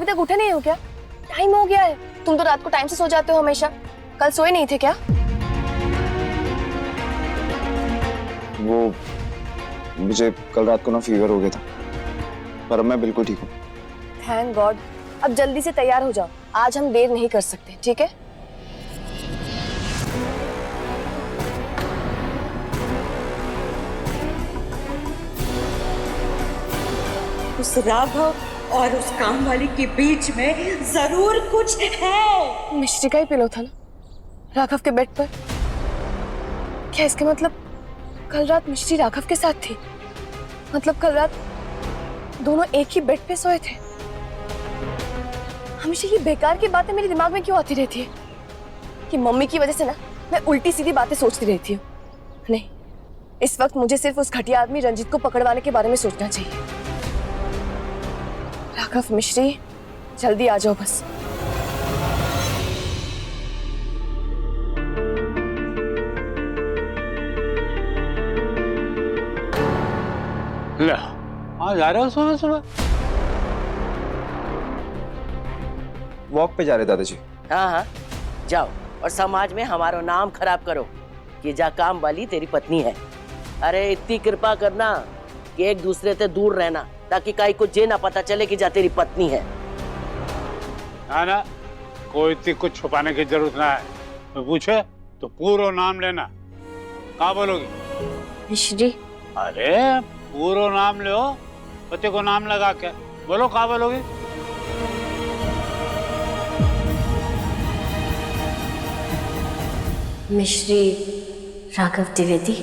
तक उठे नहीं हो क्या? टाइम हो गया है। तुम तो रात को टाइम से सो जाते हो हमेशा। कल सोए नहीं थे क्या? वो मुझे कल रात को ना फीवर हो गया था, पर अब मैं बिल्कुल ठीक हूँ। Thank God. अब जल्दी से तैयार हो जाओ, आज हम देर नहीं कर सकते, ठीक है? उस राघव और उस काम वाली के बीच में जरूर कुछ है। मिश्री का ही पिलो था ना राघव के बेड पर। क्या इसका मतलब कल रात मिश्री राघव के साथ थी? मतलब कल रात दोनों एक ही बेड पे सोए थे। हमेशा ये बेकार की बातें मेरे दिमाग में क्यों आती रहती है कि मम्मी की वजह से ना मैं उल्टी सीधी बातें सोचती रहती हूँ। नहीं, इस वक्त मुझे सिर्फ उस घटिया आदमी रंजीत को पकड़वाने के बारे में सोचना चाहिए। राघव, मिश्री, जल्दी आ जाओ बस। ले, हाँ जा रहे हो सुबह सुबह? वॉक पे जा रहे दादाजी। हाँ हाँ जाओ, और समाज में हमारा नाम खराब करो कि जा काम वाली तेरी पत्नी है। अरे इतनी कृपा करना कि एक दूसरे से दूर रहना, ताकि काई को ये ना पता चले कि जा तेरी पत्नी है। ना कोई इतनी कुछ छुपाने की जरूरत ना है। तो पूछे तो पूरा नाम लेना। कहाँ बोलोगी? मिश्री। अरे पूरा नाम लो, पति को नाम लगा के बोलो। कहाँ बोलोगी? मिश्री राघव द्विवेदी।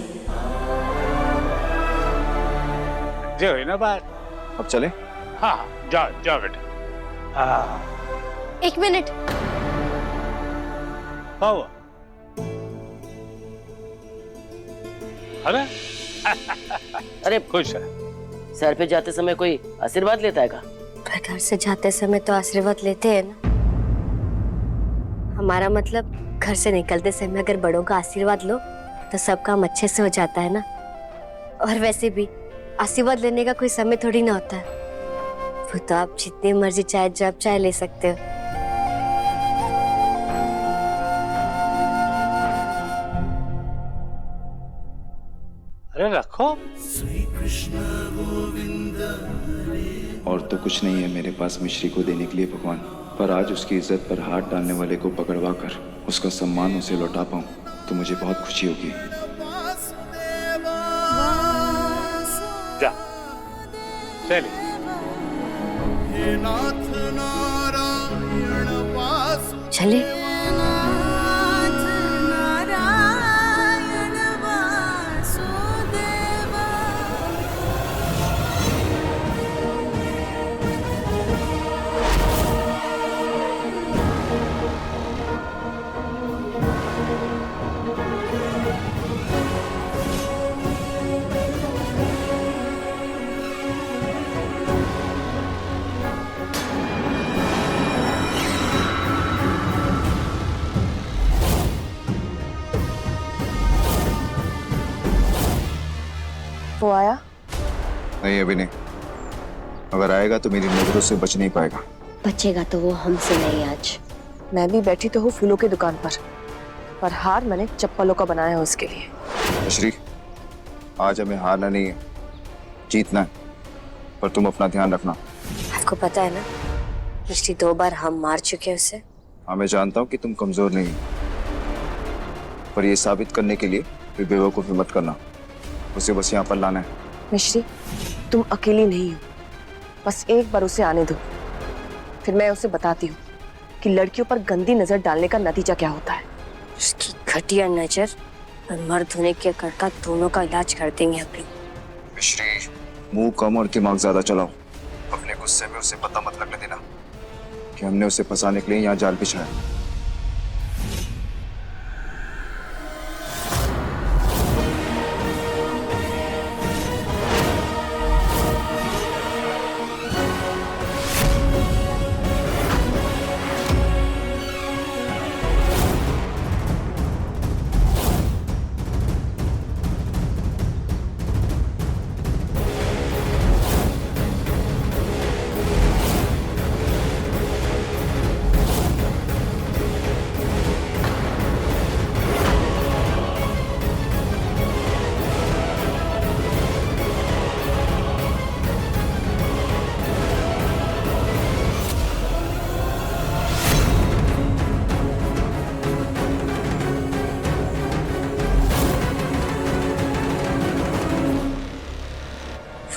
जो है ना बात। अब चले? हाँ जाओ जाओ बेटा। हाँ एक मिनट। क्या हुआ? अरे अरे खुश है। सर पे जाते समय कोई आशीर्वाद लेता है का? घर से जाते समय तो आशीर्वाद लेते हैं ना। हमारा मतलब घर से निकलते समय अगर बड़ों का आशीर्वाद लो तो सब काम अच्छे से हो जाता है ना। और वैसे भी आशीर्वाद लेने का कोई समय थोड़ी ना होता है। वो तो आप जितनी मर्जी चाहे जब चाहे ले सकते हो। अरे रखो। और तो कुछ नहीं है मेरे पास मिश्री को देने के लिए भगवान, पर आज उसकी इज्जत पर हाथ डालने वाले को पकड़वा कर उसका सम्मान उसे लौटा पाऊं तो मुझे बहुत खुशी होगी। जा चलिए। चले। वो आया? नहीं अभी नहीं, अगर आएगा तो मेरी नजरों से बच नहीं पाएगा। बचेगा तो वो हमसे नहीं आज। मैं भी बैठी तो हूँ फूलों की दुकान पर हार मैंने चप्पलों का बनाया है उसके लिए। मिश्री, आज हमें हारना नहीं है, जीतना है, पर तुम अपना ध्यान रखना। आपको पता है ना मिश्री 2 बार हम मार चुके हैं उसे। हाँ मैं जानता हूँ कि तुम कमजोर नहीं हो, पर ये साबित करने के लिए फिर बेवकूफी मत करना। उसे बस यहाँ पर लाना है। मिश्री, तुम अकेली नहीं हो, बस एक बार उसे आने दो, फिर मैं उसे बताती हूँ कि लड़कियों पर गंदी नजर डालने का नतीजा क्या होता है। उसकी घटिया नजर और मर्द होने के करका दोनों का इलाज कर देंगे अपनी। मिश्री, मुंह कम और दिमाग ज्यादा चलाओ। अपने गुस्से में उसे पता मत लगने देना कि हमने उसे फंसाने के लिए यहाँ जाल बिछाया।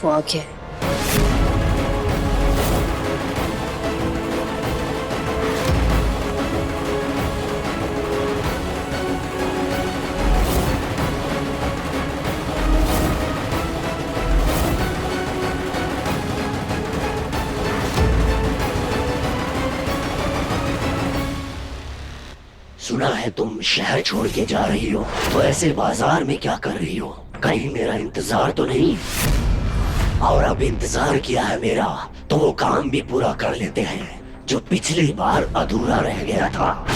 वो आ गया है। सुना है तुम शहर छोड़ के जा रही हो, तो ऐसे बाजार में क्या कर रही हो? कहीं मेरा इंतजार तो नहीं? और अब इंतजार किया है मेरा, तो वो काम भी पूरा कर लेते हैं जो पिछली बार अधूरा रह गया था।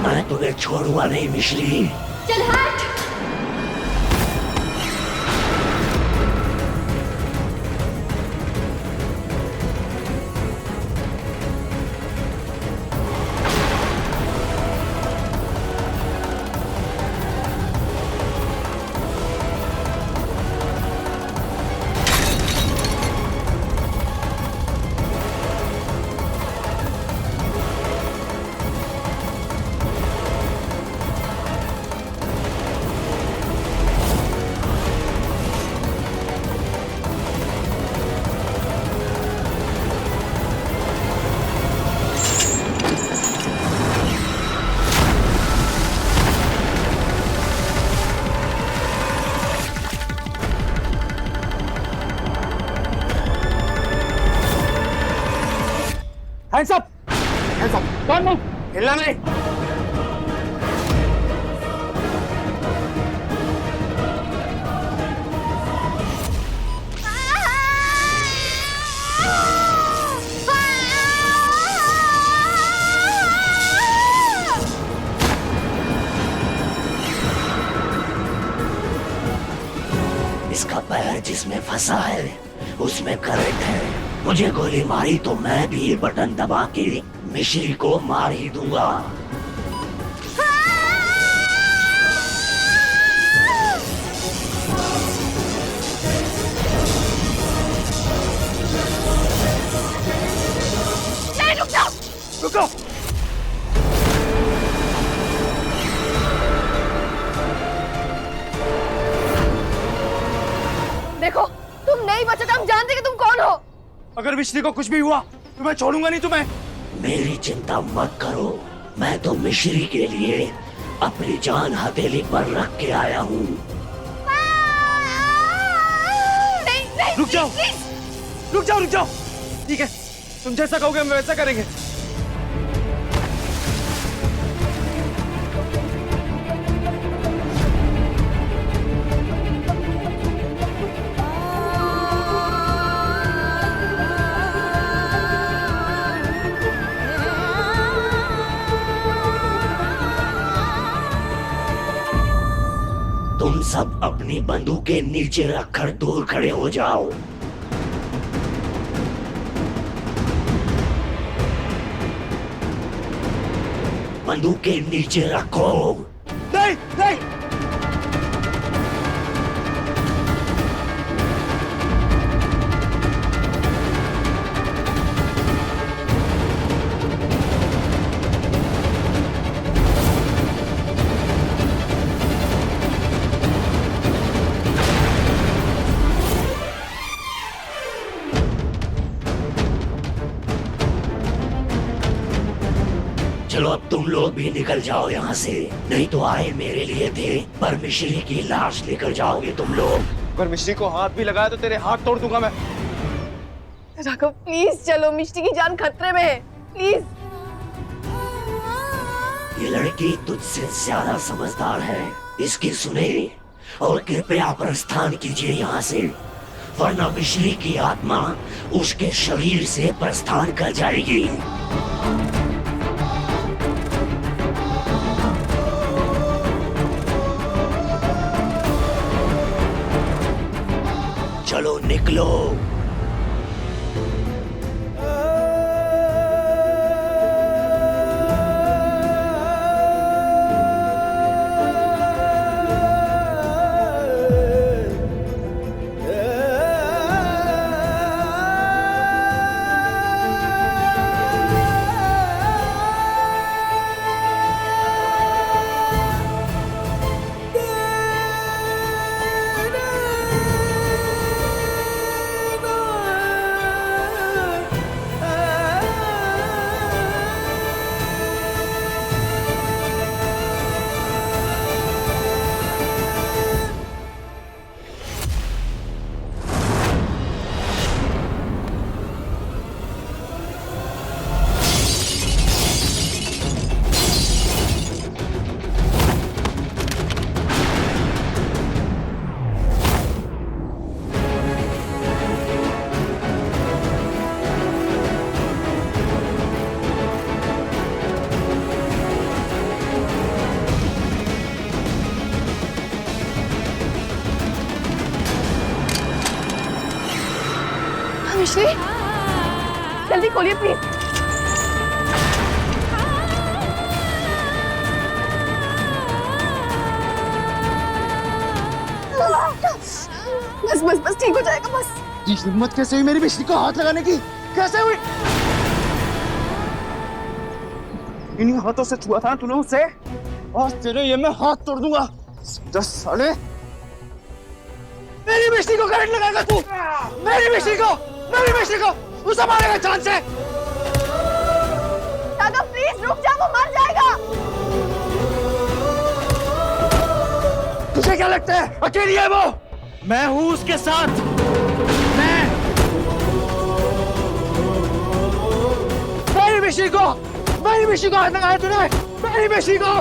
मैं तुम्हें छोड़ूंगा नहीं मिश्री। चल हट। हैंड्स अप, कौन नहीं हिलना नहीं। इसका पैर जिसमें फंसा है उसमें करंट है। मुझे गोली मारी तो मैं भी ये बटन दबा के मिश्री को मार ही दूंगा। रुको। देखो, तुम नहीं बचे तो हम जानते कि तुम कौन हो। अगर मिश्री को कुछ भी हुआ तो मैं छोड़ूंगा नहीं तुम्हें। मेरी चिंता मत करो, मैं तो मिश्री के लिए अपनी जान हथेली पर रख के आया हूँ। रुक जाओ, रुक जाओ, रुक जाओ। ठीक है, तुम जैसा कहोगे हम वैसा करेंगे। तुम सब अपनी बंदूकें नीचे रखकर दूर खड़े हो जाओ। बंदूकें नीचे रखो। नहीं, नहीं। चलो अब तुम लोग भी निकल जाओ यहाँ से, नहीं तो आए मेरे लिए थे पर मिश्री की लाश लेकर जाओगे तुम लोग। अगर मिश्री को हाथ भी लगाया तो तेरे हाथ तोड़ दूंगा मैं। राघव प्लीज चलो, मिष्टी की जान खतरे में है, प्लीज। ये लड़की तुझसे ज्यादा समझदार है, इसकी सुने और कृपया प्रस्थान कीजिए यहाँ से, वरना मिश्री की आत्मा उसके शरीर से प्रस्थान कर जाएगी। चलो निकलो। मिश्री, जल्दी खोलिए प्लीज। बस बस बस ठीक हो जाएगा बस। ये हिम्मत कैसे हुई मेरी मिश्री को हाथ लगाने की? कैसे हुई? इन्हीं हाथों से छुआ था तूने उसे, और तेरे ये मैं हाथ तोड़ दूंगा। 10 साले मेरी मिश्री को करंट लगाएगा तू? मेरी मिश्री को उसे मारेगा जान से। राघव प्लीज रुक जा, वो मर जाएगा। तुझे क्या लगता है अकेली है वो? मैं हूँ उसके साथ। मेरी मिश्री को हाथ लगाया तूने, मेरी मिश्री को।